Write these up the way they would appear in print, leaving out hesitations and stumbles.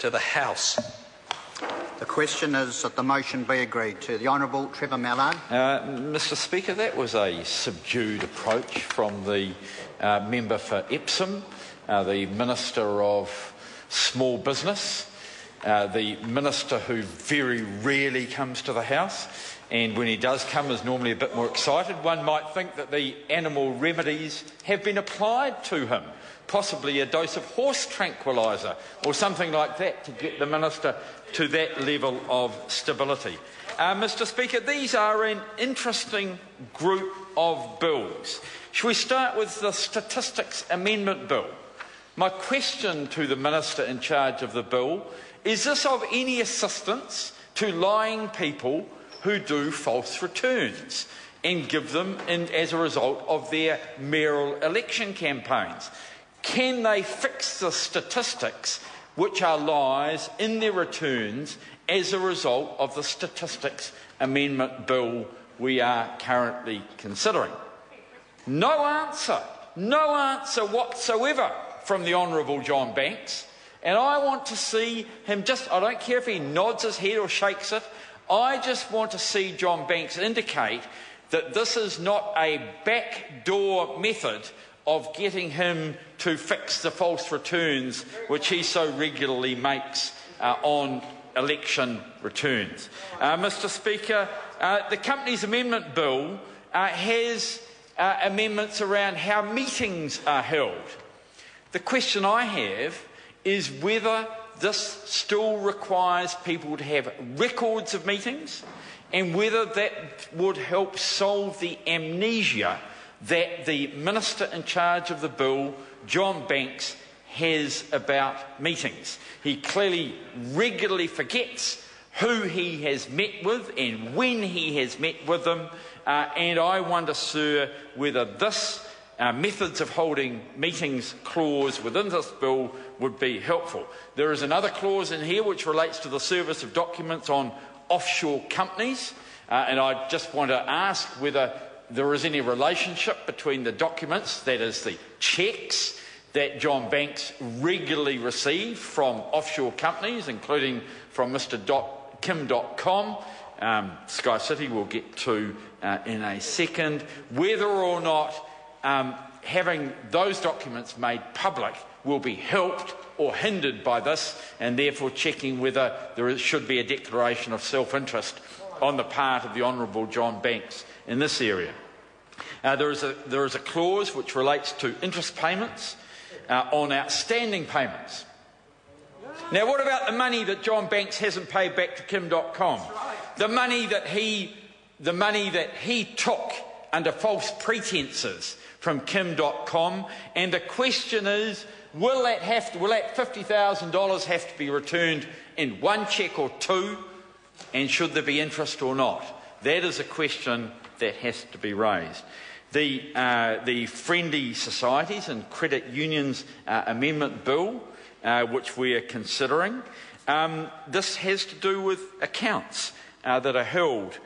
to the House. The question is that the motion be agreed to. The Honourable Trevor Mallard. Mr Speaker, that was a subdued approach from the member for Epsom, the Minister of Small Business, the Minister who very rarely comes to the House, and when he does come is normally a bit more excited. One might think that the animal remedies have been applied to him, possibly a dose of horse tranquiliser or something like that to get the Minister to that level of stability. Mr Speaker, these are an interesting group of bills. Shall we start with the Statistics Amendment Bill? My question to the Minister in charge of the bill: is this of any assistance to lying people who do false returns and give them in as a result of their mayoral election campaigns? Can they fix the statistics which are lies in their returns as a result of the Statistics Amendment Bill we are currently considering? No answer whatsoever from the Honourable John Banks, and I want to see him I don't care if he nods his head or shakes it, I just want to see John Banks indicate that this is not a backdoor method of getting him to fix the false returns which he so regularly makes on election returns. Mr Speaker, the Companies Amendment Bill has amendments around how meetings are held. The question I have is whether this still requires people to have records of meetings and whether that would help solve the amnesia that the Minister in charge of the bill, John Banks, has about meetings. He clearly regularly forgets who he has met with and when he has met with them, and I wonder, sir, whether this methods of holding meetings clause within this bill would be helpful. There is another clause in here which relates to the service of documents on offshore companies, and I just want to ask whether there is any relationship between the documents, that is the cheques that John Banks regularly received from offshore companies, including from Mr. Kim.com, Sky City we'll get to in a second, whether or not having those documents made public will be helped or hindered by this, and therefore checking whether should be a declaration of self-interest on the part of the Honourable John Banks in this area. There is a clause which relates to interest payments on outstanding payments. Now, what about the money that John Banks hasn't paid back to Kim.com? The money that he took under false pretences from Kim.com, and the question is, will that $50,000 have to be returned in one cheque or two, and should there be interest or not? That is a question that has to be raised. The Friendly Societies and Credit Unions Amendment Bill, which we are considering, this has to do with accounts that are held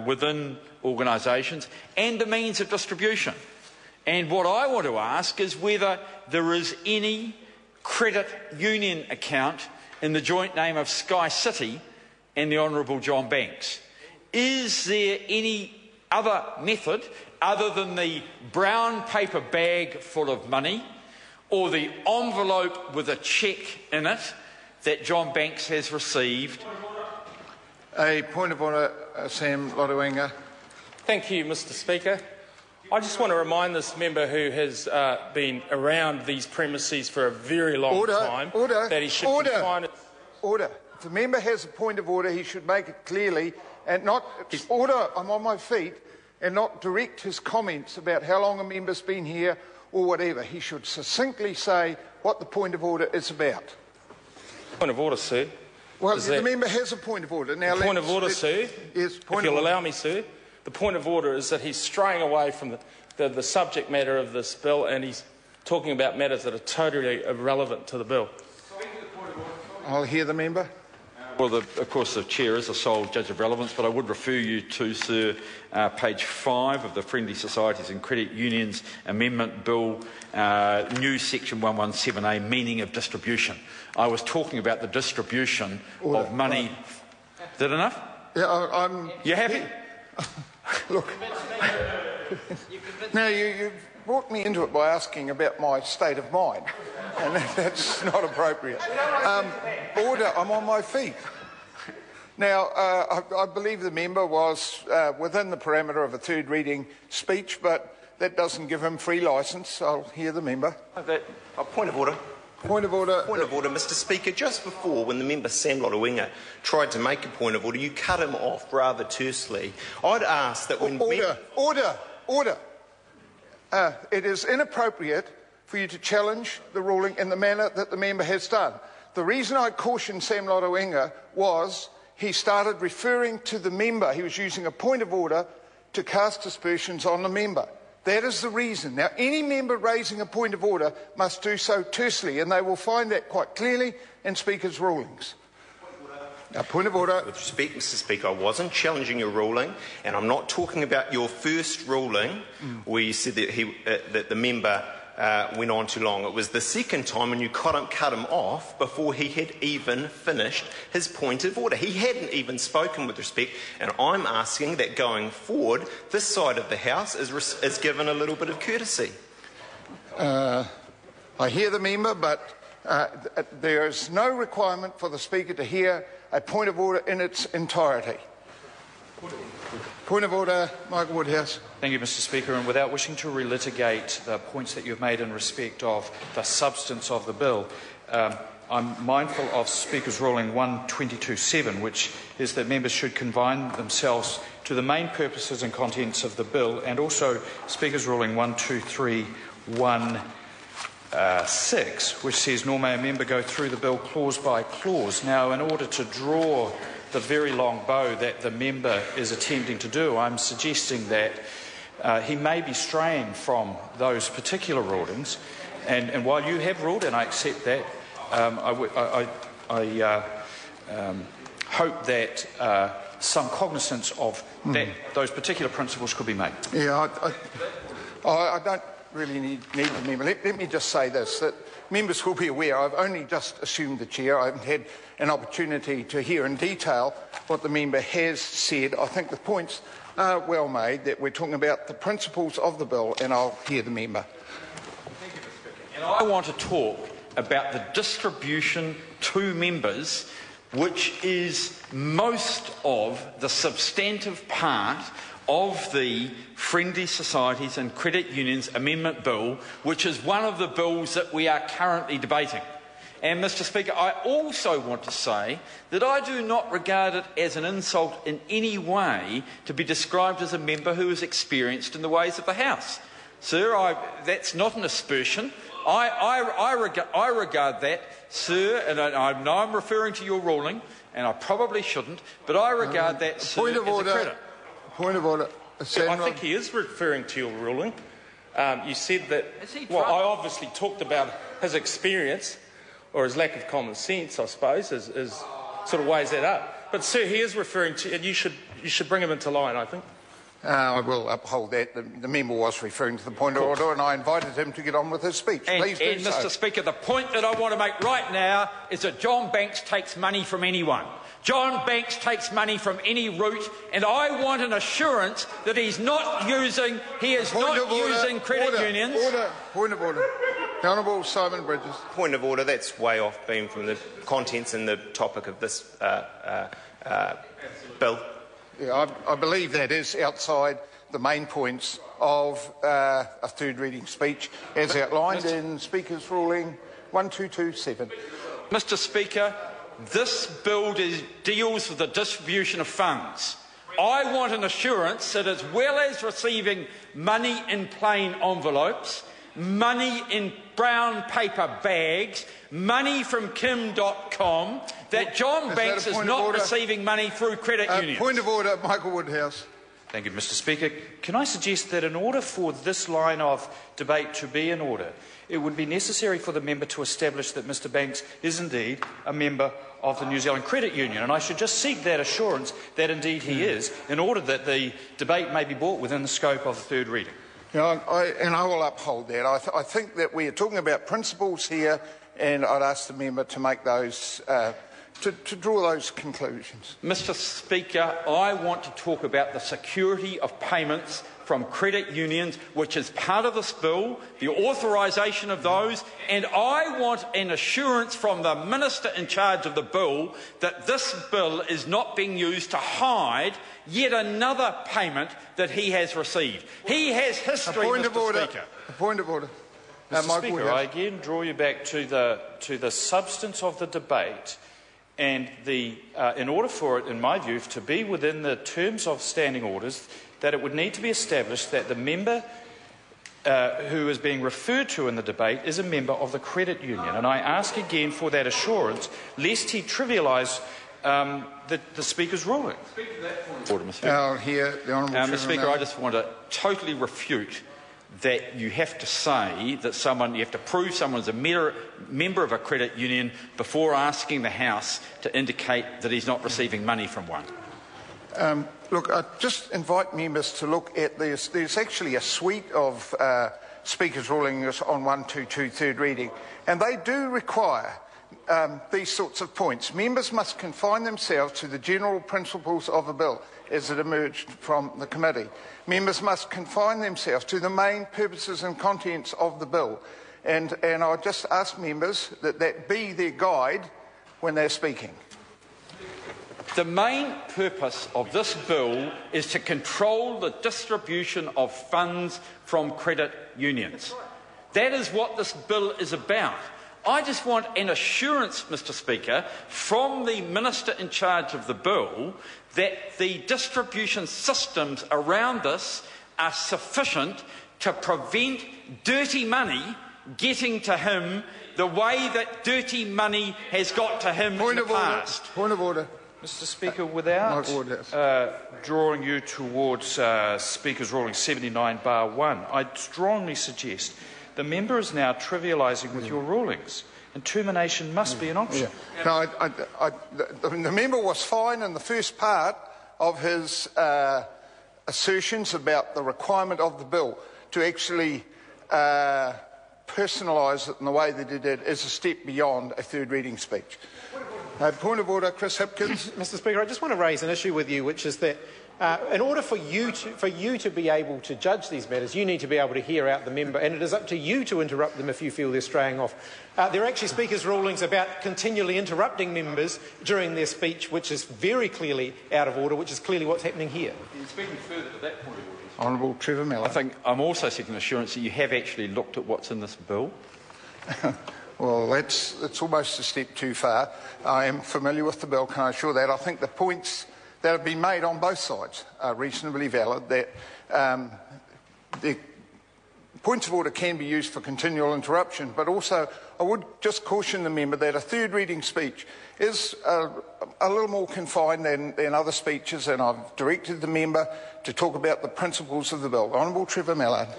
within organisations and the means of distribution. And what I want to ask is whether there is any credit union account in the joint name of Sky City and the Honourable John Banks. Is there any other method other than the brown paper bag full of money or the envelope with a cheque in it that John Banks has received? A point of order, Sam Lotu-Iiga. Thank you, Mr Speaker. I just want to remind this member who has been around these premises for a very long time that he should confine it. Order. If the member has a point of order, he should make it clearly and not I'm on my feet, and not direct his comments about how long a member's been here or whatever. He should succinctly say what the point of order is about. Point of order, sir. Well, the member has a point of order. Now, point of order, sir. Yes, if you'll allow me, sir. The point of order is that he's straying away from the subject matter of this bill, and he's talking about matters that are totally irrelevant to the bill. I'll hear the member. Well, of course, the Chair is the sole judge of relevance, but I would refer you to, Sir, page 5 of the Friendly Societies and Credit Unions Amendment Bill, new section 117A, meaning of distribution. I was talking about the distribution of money. Is that enough? Yeah, I'm... You happy? Look, now you brought me into it by asking about my state of mind, and that's not appropriate. Order, I'm on my feet. Now, I believe the member was within the parameter of a third reading speech, but that doesn't give him free licence. I'll hear the member. Point of order. Point of order. Point of order, Mr Speaker. Just before, when the member Sam Lotu-Iiga tried to make a point of order, you cut him off rather tersely. I'd ask that when... Order. It is inappropriate for you to challenge the ruling in the manner that the member has done. The reason I cautioned Sam Lotu-Iiga was he started referring to the member. He was using a point of order to cast aspersions on the member. That is the reason. Now, any member raising a point of order must do so tersely, and they will find that quite clearly in Speaker's rulings. Now, point of order. With respect, Mr Speaker, I wasn't challenging your ruling, and I'm not talking about your first ruling where you said that the member went on too long. It was the second time when you cut him off before he had even finished his point of order. He hadn't even spoken with respect, and I'm asking that going forward, this side of the House is given a little bit of courtesy. I hear the member, but there is no requirement for the Speaker to hear a point of order in its entirety. Point of order, Michael Woodhouse. Thank you, Mr Speaker. And without wishing to relitigate the points that you've made in respect of the substance of the bill, I'm mindful of Speaker's ruling 122.7, which is that members should confine themselves to the main purposes and contents of the bill, and also Speaker's ruling 123.1.6, which says, nor may a member go through the bill clause by clause. Now, in order to draw the very long bow that the member is attempting to do, I'm suggesting that he may be straying from those particular rulings, and while you have ruled, and I accept that, I hope that some cognizance of those particular principles could be made. Yeah, I don't really need the member. Let me just say this, that members will be aware I've only just assumed the chair. I haven't had an opportunity to hear in detail what the member has said. I think the points are well made, that we're talking about the principles of the bill, and I'll hear the member. Thank you, Mr. Speaker. And I want to talk about the distribution to members, which is most of the substantive part of the Friendly Societies and Credit Unions Amendment Bill, which is one of the bills that we are currently debating. And, Mr Speaker, I also want to say that I do not regard it as an insult in any way to be described as a member who is experienced in the ways of the House. Sir, that's not an aspersion. I regard that, sir, and I know I'm referring to your ruling, and I probably shouldn't, but I regard that, sir, as a credit. Point of order. I think he is referring to your ruling. You said that... Well, I obviously talked about his experience, or his lack of common sense, I suppose, is sort of weighs that up. But, sir, he is referring to... And you should bring him into line, I think. I will uphold that. The member was referring to the point of order, and I invited him to get on with his speech. Please do so. Mr Speaker, the point that I want to make right now is that John Banks takes money from anyone. John Banks takes money from any route, and I want an assurance that he is not using credit unions. Point of order. The Honourable Simon Bridges. Point of order. That's way off being from the contents and the topic of this bill. Yeah, I believe that is outside the main points of a third reading speech, as outlined in Speaker's ruling 1227. Mr Speaker, this bill deals with the distribution of funds. I want an assurance that as well as receiving money in plain envelopes, money in brown paper bags, money from Kim.com, that John Banks is not receiving money through credit unions. Point of order, Michael Woodhouse. Thank you, Mr. Speaker. Can I suggest that in order for this line of debate to be in order, it would be necessary for the member to establish that Mr. Banks is indeed a member of the New Zealand Credit Union, and I should just seek that assurance that indeed he is, in order that the debate may be brought within the scope of the third reading. I will uphold that. I think that we are talking about principles here, and I'd ask the member to make those, to draw those conclusions. Mr. Speaker, I want to talk about the security of payments from credit unions, which is part of this bill, the authorisation of those, and I want an assurance from the Minister in charge of the bill that this bill is not being used to hide yet another payment that he has received. He has history, Mr. Speaker. A point of order. Mr. Speaker, I again draw you back to the substance of the debate, and in order for it, in my view, to be within the terms of standing orders, that it would need to be established that the member who is being referred to in the debate is a member of the credit union. And I ask again for that assurance, lest he trivialise the Speaker's ruling. Order, Mr. Speaker. Here, the Honourable Mr. Speaker, I just want to totally refute that you have to say that you have to prove someone's a member of a credit union before asking the House to indicate that he's not receiving money from one. Look, I just invite members to look at this. There's actually a suite of Speaker's rulings on 122 third reading, and they do require these sorts of points. Members must confine themselves to the general principles of a bill as it emerged from the committee. Members must confine themselves to the main purposes and contents of the bill, and I just ask members that be their guide when they're speaking. The main purpose of this bill is to control the distribution of funds from credit unions. That is what this bill is about. I just want an assurance, Mr. Speaker, from the Minister in charge of the bill that the distribution systems around this are sufficient to prevent dirty money getting to him the way that dirty money has got to him in the past. Point of order. Mr. Speaker, without drawing you towards Speaker's ruling 79(1), I strongly suggest the member is now trivialising with your rulings, and termination must be an option. No, the member was fine in the first part of his assertions about the requirement of the bill. To actually personalise it in the way that he did is a step beyond a third reading speech. Point of order, Chris Hipkins. Mr. Speaker, I just want to raise an issue with you, which is that in order for you to be able to judge these matters, you need to be able to hear out the member, and it is up to you to interrupt them if you feel they're straying off. There are actually Speaker's rulings about continually interrupting members during their speech, which is very clearly out of order, which is clearly what's happening here. Speaking further to that point of order, Honourable Trevor Miller. I think I'm also seeking assurance that you have actually looked at what's in this bill. Well, it's almost a step too far. I am familiar with the bill, can I assure that? I think the points that have been made on both sides are reasonably valid, that the points of order can be used for continual interruption, but also I would just caution the member that a third reading speech is a little more confined than other speeches, and I've directed the member to talk about the principles of the bill. Honourable Trevor Miller.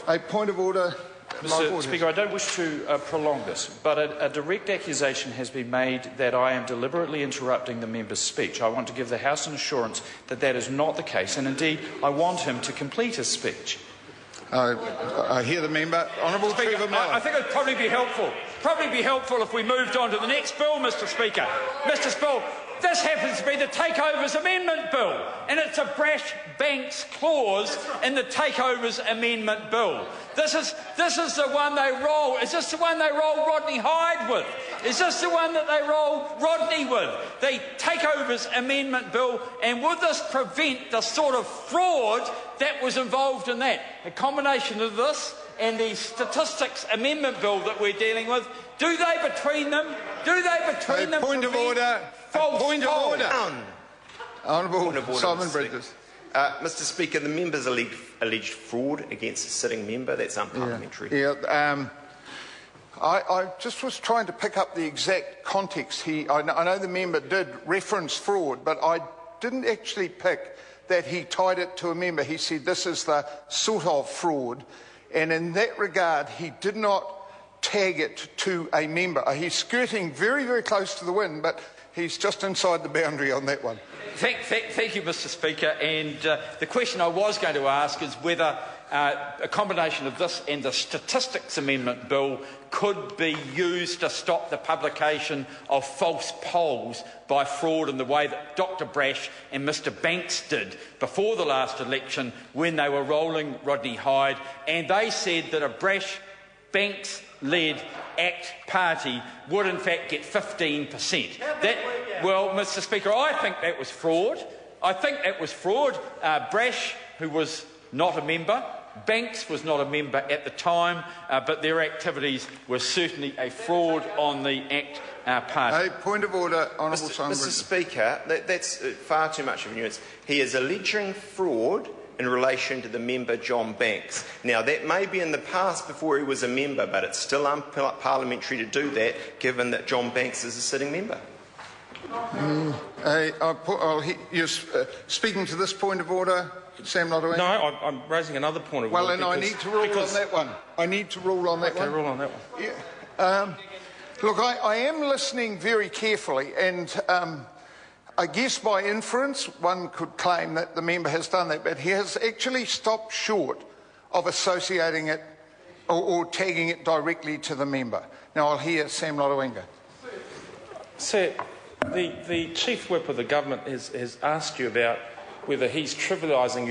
A point of order. Mr. Speaker, I don't wish to prolong this, but a direct accusation has been made that I am deliberately interrupting the member's speech. I want to give the House an assurance that that is not the case, and indeed I want him to complete his speech. I hear the member. Honourable Trevor Miller. I think it would probably be helpful if we moved on to the next bill, Mr. Speaker. Mr. Spill, this happens to be the Takeovers Amendment Bill, and it's a brash banks clause in the Takeovers Amendment Bill. This is the one they roll. Is this the one they roll Rodney Hyde with? Is this the one that they roll Rodney with? The Takeovers Amendment Bill, and would this prevent the sort of fraud that was involved in that? A combination of this and the Statistics Amendment Bill that we're dealing with, do they between them point of order. Point of order. Honourable Simon Bridges. Mr. Speaker, the member's alleged fraud against a sitting member. That's unparliamentary. I just was trying to pick up the exact context. I know the member did reference fraud, but I didn't actually pick that he tied it to a member. He said this is the sort of fraud, and in that regard he did not tag it to a member. He's skirting very, very close to the win, but he's just inside the boundary on that one. Thank you, Mr Speaker. And the question I was going to ask is whether a combination of this and the Statistics Amendment Bill could be used to stop the publication of false polls by fraud in the way that Dr Brash and Mr Banks did before the last election when they were rolling Rodney Hyde, and they said that a Brash-Banks-led ACT party would in fact get 15%. Well, Mr Speaker, I think that was fraud. Brash, who was not a member, Banks was not a member at the time, but their activities were certainly a fraud on the ACT party. Point of order, Honourable Simon. Mr Speaker, that's far too much of a nuance. He is alleging fraud in relation to the member John Banks. Now, that may be in the past before he was a member, but it's still unparliamentary to do that, given that John Banks is a sitting member. You're speaking to this point of order, Sam Lotu-Iiga? No, I'm raising another point of order. Well, then I need to rule on that one. Okay, rule on that one. Yeah. Look, I am listening very carefully, and I guess by inference one could claim that the member has done that, but he has actually stopped short of associating it or tagging it directly to the member. Now I'll hear Sam Lotu-Iiga. Sir, the Chief Whip of the government has asked you about whether he's trivialising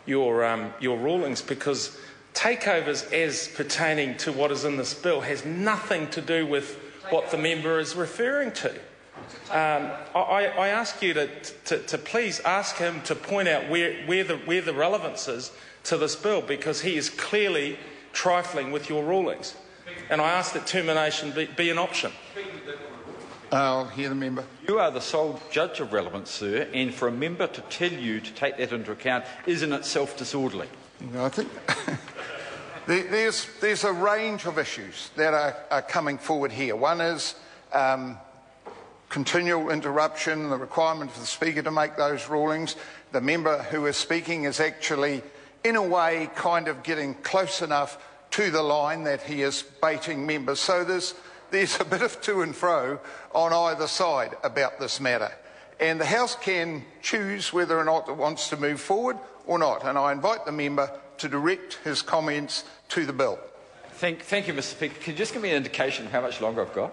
your rulings, because takeovers as pertaining to what is in this bill has nothing to do with what the member is referring to. I ask you to please ask him to point out where the relevance is to this bill, because he is clearly trifling with your rulings. And I ask that termination be an option. I'll hear the member. You are the sole judge of relevance, sir, and for a member to tell you to take that into account is in itself disorderly. I think there's a range of issues that are coming forward here. One is continual interruption, the requirement for the Speaker to make those rulings. The member who is speaking is actually, in a way, kind of getting close enough to the line that he is baiting members. So there's a bit of to and fro on either side about this matter. And the House can choose whether or not it wants to move forward or not. And I invite the member to direct his comments to the bill. Thank you, Mr Speaker. Can you just give me an indication of how much longer I've got?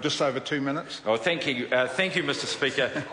Just over 2 minutes. Oh, thank you, Mr Speaker.